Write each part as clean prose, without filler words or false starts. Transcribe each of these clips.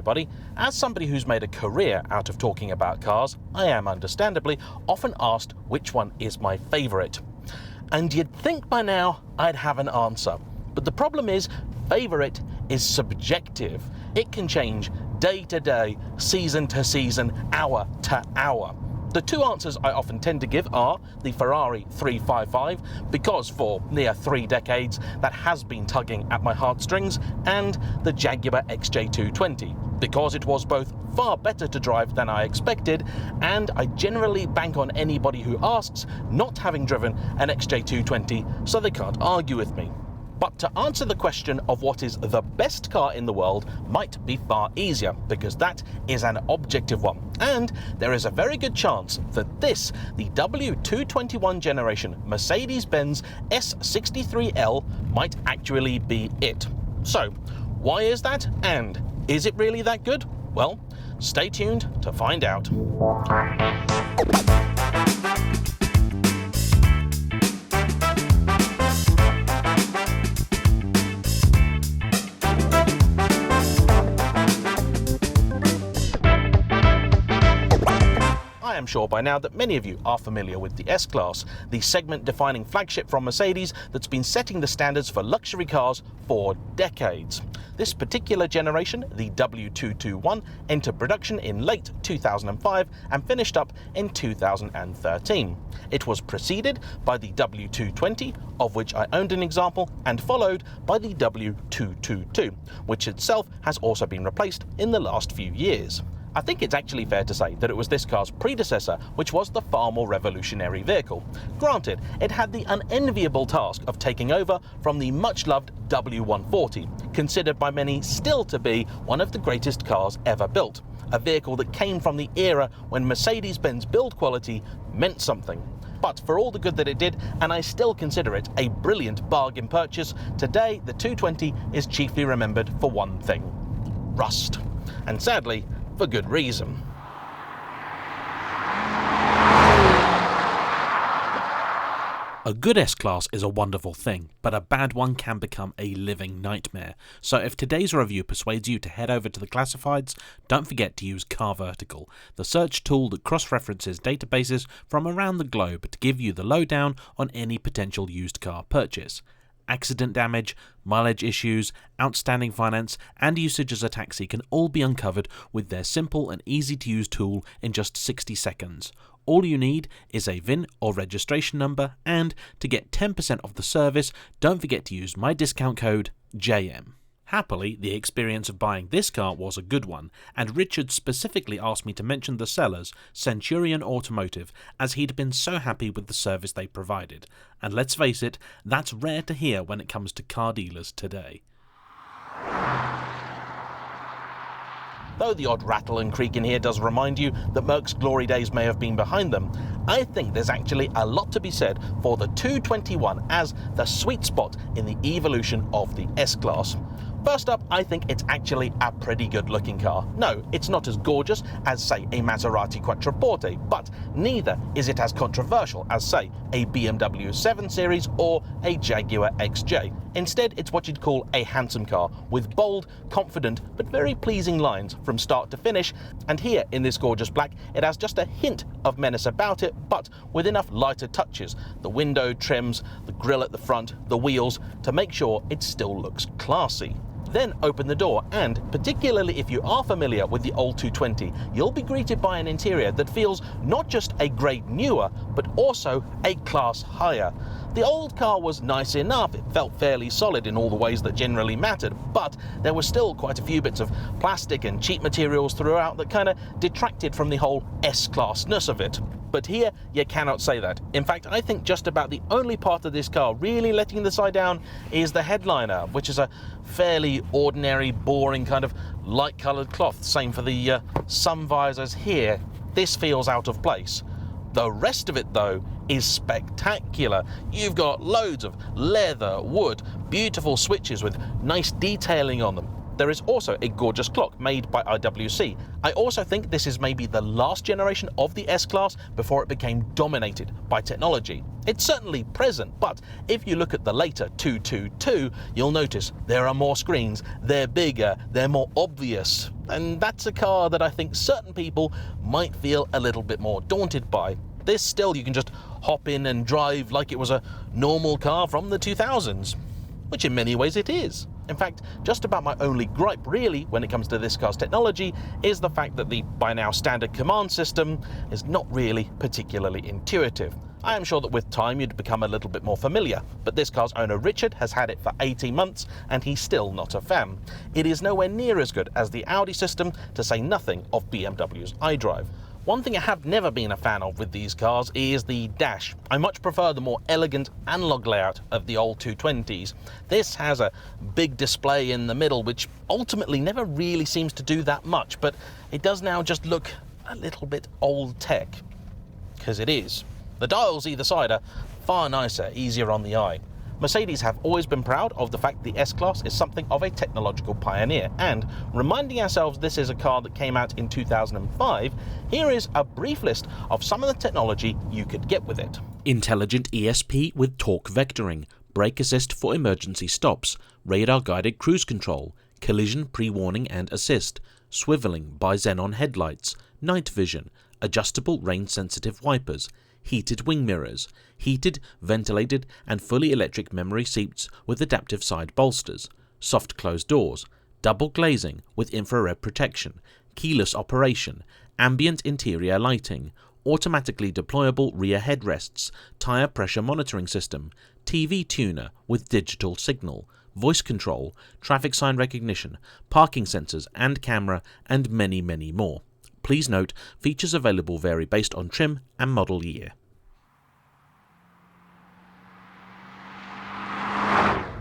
everybody. As somebody who's made a career out of talking about cars, I am understandably often asked which one is my favourite. And you'd think by now I'd have an answer. But the problem is, favourite is subjective. It can change day to day, season to season, hour to hour. The two answers I often tend to give are the Ferrari 355, because for near 3 decades that has been tugging at my heartstrings, and the Jaguar XJ220, because it was both far better to drive than I expected, and I generally bank on anybody who asks not having driven an XJ220, so they can't argue with me. But to answer the question of what is the best car in the world might be far easier, because that is an objective one. And there is a very good chance that this, the W221 generation Mercedes Benz S63L, might actually be it. So, why is that? And is it really that good? Well, stay tuned to find out. I am sure by now that many of you are familiar with the S-Class, the segment-defining flagship from Mercedes that's been setting the standards for luxury cars for decades. This particular generation, the W221, entered production in late 2005 and finished up in 2013. It was preceded by the W220, of which I owned an example, and followed by the W222, which itself has also been replaced in the last few years. I think it's actually fair to say that it was this car's predecessor which was the far more revolutionary vehicle. Granted, it had the unenviable task of taking over from the much-loved W140, considered by many still to be one of the greatest cars ever built, a vehicle that came from the era when Mercedes-Benz build quality meant something. But for all the good that it did, and I still consider it a brilliant bargain purchase, today the 220 is chiefly remembered for one thing: rust. And sadly, for good reason. A good S-Class is a wonderful thing, but a bad one can become a living nightmare. So if today's review persuades you to head over to the classifieds, don't forget to use CarVertical, the search tool that cross-references databases from around the globe to give you the lowdown on any potential used car purchase. Accident damage, mileage issues, outstanding finance, and usage as a taxi can all be uncovered with their simple and easy to use tool in just 60 seconds. All you need is a VIN or registration number, and to get 10% off the service, don't forget to use my discount code JAYEMM. Happily, the experience of buying this car was a good one, and Richard specifically asked me to mention the sellers, Centurion Automotive, as he'd been so happy with the service they provided. And let's face it, that's rare to hear when it comes to car dealers today. Though the odd rattle and creak in here does remind you that Merc's glory days may have been behind them, I think there's actually a lot to be said for the 221 as the sweet spot in the evolution of the S-Class. First up, I think it's actually a pretty good looking car. No, it's not as gorgeous as, say, a Maserati Quattroporte, but neither is it as controversial as, say, a BMW 7 Series or a Jaguar XJ. Instead, it's what you'd call a handsome car, with bold, confident, but very pleasing lines from start to finish, and here in this gorgeous black, it has just a hint of menace about it, but with enough lighter touches, the window trims, the grille at the front, the wheels, to make sure it still looks classy. Then open the door, and particularly if you are familiar with the old 220, you'll be greeted by an interior that feels not just a grade newer, but also a class higher. The old car was nice enough, it felt fairly solid in all the ways that generally mattered, but there were still quite a few bits of plastic and cheap materials throughout that kind of detracted from the whole S-Class-ness of it. But here, you cannot say that. In fact, I think just about the only part of this car really letting the side down is the headliner, which is a fairly ordinary, boring kind of light-coloured cloth. Same for the sun visors here. This feels out of place. The rest of it, though, is spectacular. You've got loads of leather, wood, beautiful switches with nice detailing on them. There is also a gorgeous clock made by IWC. I also think this is maybe the last generation of the S-Class before it became dominated by technology. It's certainly present, but if you look at the later 222, you'll notice there are more screens, they're bigger, they're more obvious. and that's a car that I think certain people might feel a little bit more daunted by. This still, you can just hop in and drive like it was a normal car from the 2000s, which in many ways it is. In fact, just about my only gripe really when it comes to this car's technology is the fact that the by now standard command system is not really particularly intuitive. I am sure that with time you'd become a little bit more familiar, but this car's owner Richard has had it for 18 months and he's still not a fan. It is nowhere near as good as the Audi system, to say nothing of BMW's iDrive. One thing I have never been a fan of with these cars is the dash. I much prefer the more elegant analog layout of the old 220s. This has a big display in the middle which ultimately never really seems to do that much, but it does now just look a little bit old tech. Because it is. The dials either side are far nicer, easier on the eye. Mercedes have always been proud of the fact the S-Class is something of a technological pioneer, and reminding ourselves this is a car that came out in 2005, here is a brief list of some of the technology you could get with it. Intelligent ESP with torque vectoring, brake assist for emergency stops, radar guided cruise control, collision pre-warning and assist, swiveling by xenon headlights, night vision, adjustable rain sensitive wipers, heated wing mirrors, heated, ventilated and fully electric memory seats with adaptive side bolsters, soft closed doors, double glazing with infrared protection, keyless operation, ambient interior lighting, automatically deployable rear headrests, tyre pressure monitoring system, TV tuner with digital signal, voice control, traffic sign recognition, parking sensors and camera, and many, many more. Please note, features available vary based on trim and model year.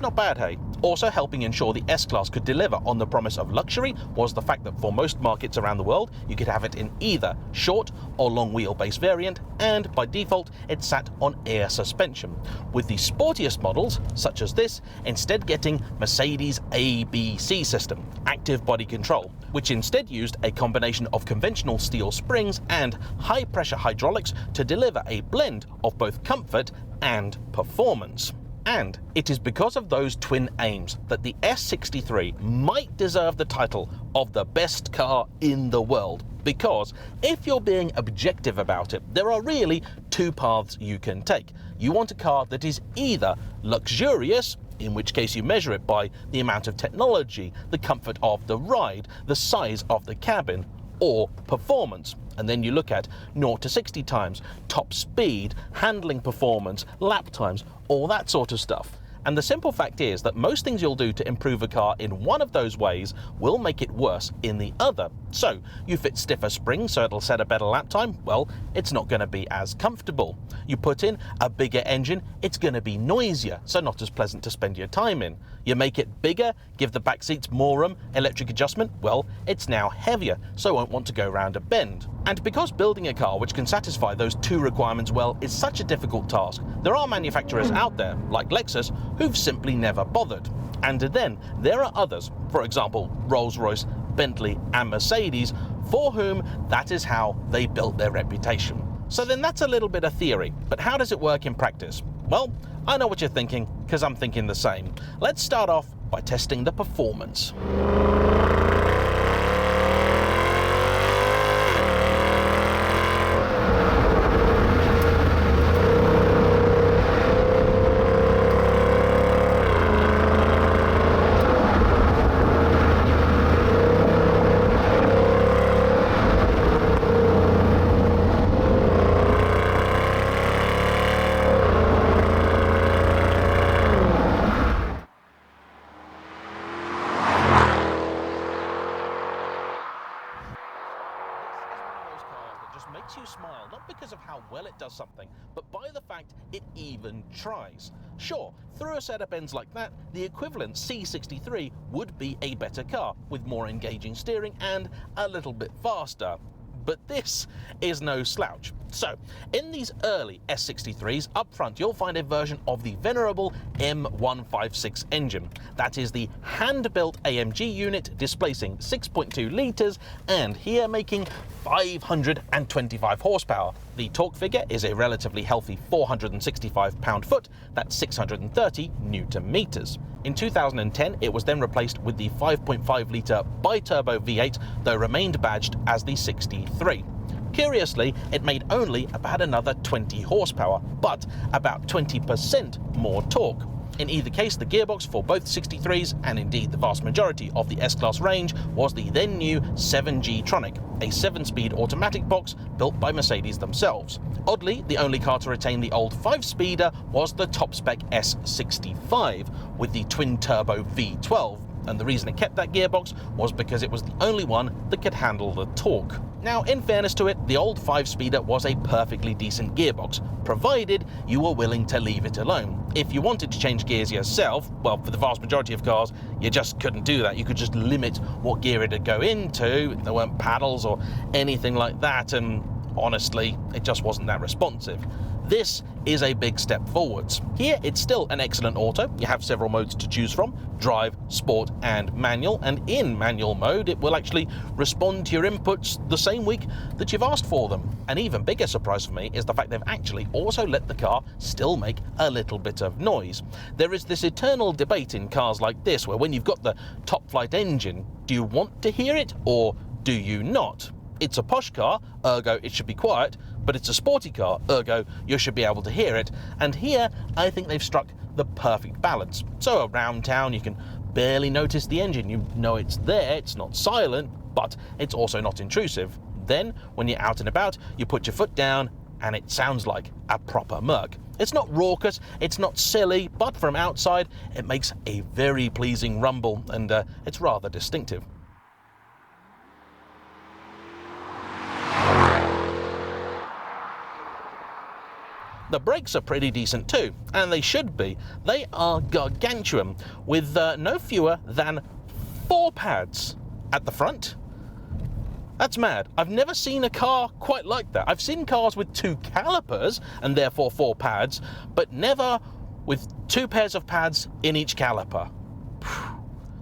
Not bad, hey? Also helping ensure the S-Class could deliver on the promise of luxury was the fact that for most markets around the world, you could have it in either short or long wheelbase variant, and by default, it sat on air suspension, with the sportiest models, such as this, instead getting Mercedes ABC system, active body control, which instead used a combination of conventional steel springs and high-pressure hydraulics to deliver a blend of both comfort and performance. And it is because of those twin aims that the S63 might deserve the title of the best car in the world. Because if you're being objective about it, there are really two paths you can take. You want a car that is either luxurious, in which case you measure it by the amount of technology, the comfort of the ride, the size of the cabin, or performance. And then you look at 0 to 60 times, top speed, handling performance, lap times, all that sort of stuff. And the simple fact is that most things you'll do to improve a car in one of those ways will make it worse in the other. So, you fit stiffer springs so it'll set a better lap time, well, it's not going to be as comfortable. You put in a bigger engine, it's going to be noisier, so not as pleasant to spend your time in. You make it bigger, give the back seats more room, electric adjustment, well, it's now heavier, so it won't want to go round a bend. And because building a car which can satisfy those two requirements well is such a difficult task, there are manufacturers out there, like Lexus, who've simply never bothered. And then there are others, for example Rolls-Royce, Bentley and Mercedes, for whom that is how they built their reputation. So then that's a little bit of theory, but how does it work in practice? Well, I know what you're thinking, because I'm thinking the same. Let's start off by testing the performance. Makes you smile, not because of how well it does something, but by the fact it even tries. Sure, through a setup ends like that, the equivalent C63 would be a better car, with more engaging steering and a little bit faster. But this is no slouch. So, in these early S63s, up front you'll find a version of the venerable M156 engine. That is the hand-built AMG unit displacing 6.2 litres and here making 525 horsepower. The torque figure is a relatively healthy 465 pound-foot, that's 630 Newton-meters. In 2010, it was then replaced with the 5.5-litre bi-turbo V8, though remained badged as the 63. Curiously, it made only about another 20 horsepower, but about 20% more torque. In either case, the gearbox for both 63s, and indeed the vast majority of the S-Class range, was the then new 7G Tronic, a 7-speed automatic box built by Mercedes themselves. Oddly, the only car to retain the old 5-speeder was the top-spec S65, with the twin-turbo V12. And the reason it kept that gearbox was because it was the only one that could handle the torque. Now, in fairness to it, the old 5-speeder was a perfectly decent gearbox, provided you were willing to leave it alone. If you wanted to change gears yourself, well, for the vast majority of cars, you just couldn't do that. You could just limit what gear it'd go into. There weren't paddles or anything like that, and honestly, it just wasn't that responsive. This is a big step forwards. Here it's still an excellent auto. You have several modes to choose from: drive, sport and manual, and in manual mode it will actually respond to your inputs the same week that you've asked for them. An even bigger surprise for me is the fact they've actually also let the car still make a little bit of noise. There is this eternal debate in cars like this where when you've got the top flight engine, do you want to hear it or do you not? It's a posh car, ergo it should be quiet, but it's a sporty car, ergo you should be able to hear it. And here, I think they've struck the perfect balance. So around town you can barely notice the engine. You know it's there, it's not silent, but it's also not intrusive. Then, when you're out and about, you put your foot down and it sounds like a proper Merc. It's not raucous, it's not silly, but from outside it makes a very pleasing rumble, and it's rather distinctive. The brakes are pretty decent too, and they should be. They are gargantuan, with no fewer than 4 pads at the front. That's mad. I've never seen a car quite like that. I've seen cars with 2 calipers, and therefore 4 pads, but never with 2 pairs of pads in each caliper.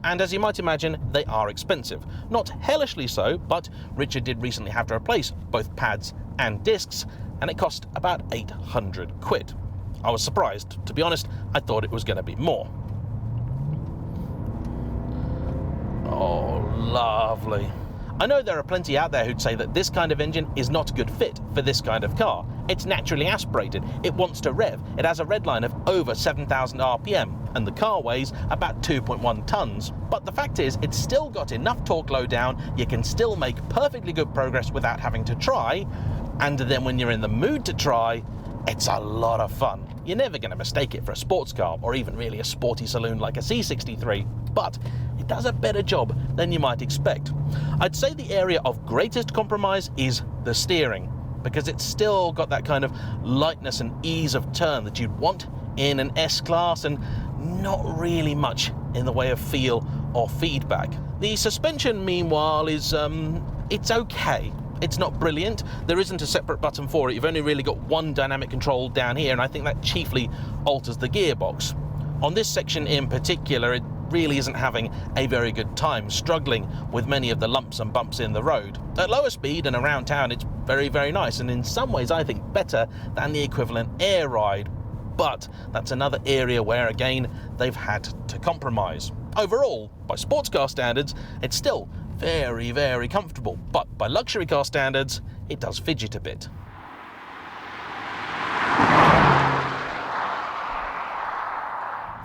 And as you might imagine, they are expensive. Not hellishly so, but Richard did recently have to replace both pads and discs, and it cost about 800 quid. I was surprised. To be honest, I thought it was going to be more. Oh, lovely. I know there are plenty out there who'd say that this kind of engine is not a good fit for this kind of car. It's naturally aspirated, it wants to rev, it has a redline of over 7,000 RPM, and the car weighs about 2.1 tons. But the fact is, it's still got enough torque low down, you can still make perfectly good progress without having to try, and then when you're in the mood to try, it's a lot of fun. You're never going to mistake it for a sports car, or even really a sporty saloon like a C63, but it does a better job than you might expect. I'd say the area of greatest compromise is the steering, because it's still got that kind of lightness and ease of turn that you'd want in an S-Class, and not really much in the way of feel or feedback. The suspension, meanwhile, is, it's okay. It's not brilliant. There isn't a separate button for it. You've only really got one dynamic control down here, and I think that chiefly alters the gearbox. On this section in particular, it really isn't having a very good time, struggling with many of the lumps and bumps in the road. At lower speed and around town, it's very, very nice, and in some ways I think better than the equivalent air ride. But that's another area where, again, they've had to compromise. Overall, by sports car standards, it's still very, very comfortable, but by luxury car standards, it does fidget a bit.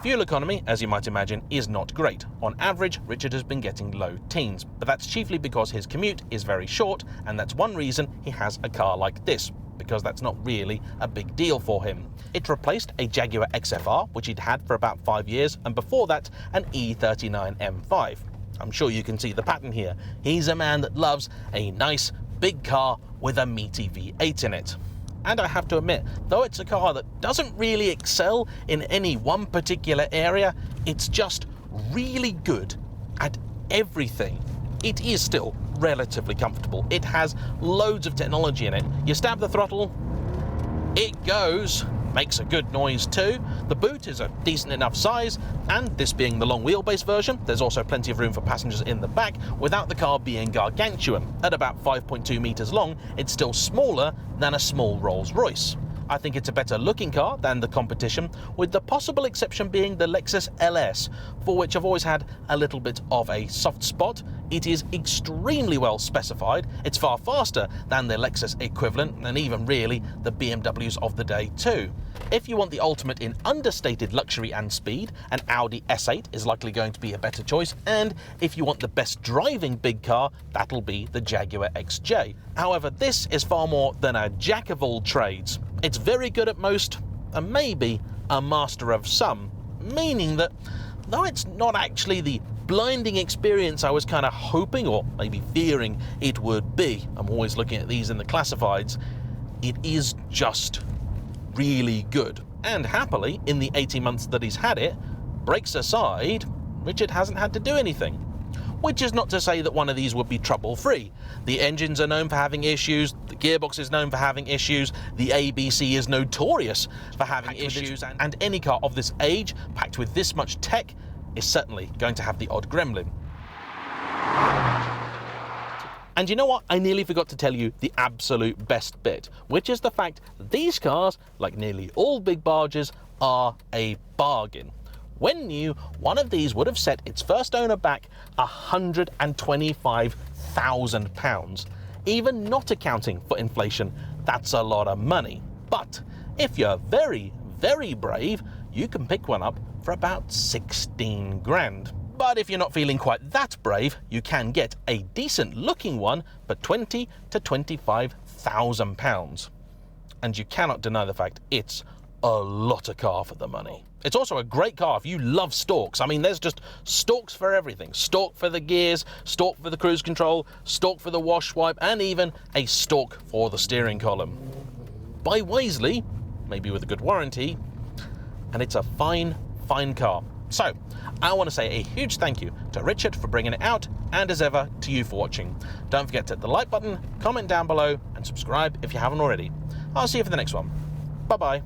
Fuel economy, as you might imagine, is not great. On average, Richard has been getting low teens, but that's chiefly because his commute is very short, and that's one reason he has a car like this, because that's not really a big deal for him. It replaced a Jaguar XFR, which he'd had for about 5 years, and before that, an E39 M5. I'm sure you can see the pattern here. He's a man that loves a nice, big car with a meaty V8 in it. And I have to admit, though it's a car that doesn't really excel in any one particular area, it's just really good at everything. It is still relatively comfortable. It has loads of technology in it. You stab the throttle, it goes, makes a good noise too. The boot is a decent enough size, and this being the long wheelbase version, there's also plenty of room for passengers in the back without the car being gargantuan. At about 5.2 meters long, it's still smaller than a small Rolls-Royce. I think it's a better looking car than the competition, with the possible exception being the Lexus LS, for which I've always had a little bit of a soft spot. It is extremely well specified, it's far faster than the Lexus equivalent, and even really the BMWs of the day too. If you want the ultimate in understated luxury and speed, an Audi S8 is likely going to be a better choice, and if you want the best driving big car, that'll be the Jaguar XJ. However, this is far more than a jack of all trades. It's very good at most, and maybe a master of some, meaning that though it's not actually the blinding experience I was kind of hoping or maybe fearing it would be, I'm always looking at these in the classifieds, it is just really good. And happily, in the 18 months that he's had it, brakes aside, Richard hasn't had to do anything. Which is not to say that one of these would be trouble-free. The engines are known for having issues, the gearbox is known for having issues, the ABC is notorious for having issues, and any car of this age, packed with this much tech, is certainly going to have the odd gremlin. And you know what? I nearly forgot to tell you the absolute best bit, which is the fact that these cars, like nearly all big barges, are a bargain. When new, one of these would have set its first owner back £125,000. Even not accounting for inflation, that's a lot of money. But if you're very, very brave, you can pick one up for about 16 grand. But if you're not feeling quite that brave, you can get a decent looking one for £20,000 to £25,000. And you cannot deny the fact it's a lot of car for the money. It's also a great car if you love stalks. I mean, there's just stalks for everything. Stalk for the gears, stalk for the cruise control, stalk for the wash wipe, and even a stalk for the steering column. Buy wisely, maybe with a good warranty, and it's a fine, fine car. So, I want to say a huge thank you to Richard for bringing it out, and as ever, to you for watching. Don't forget to hit the like button, comment down below, and subscribe if you haven't already. I'll see you for the next one. Bye-bye.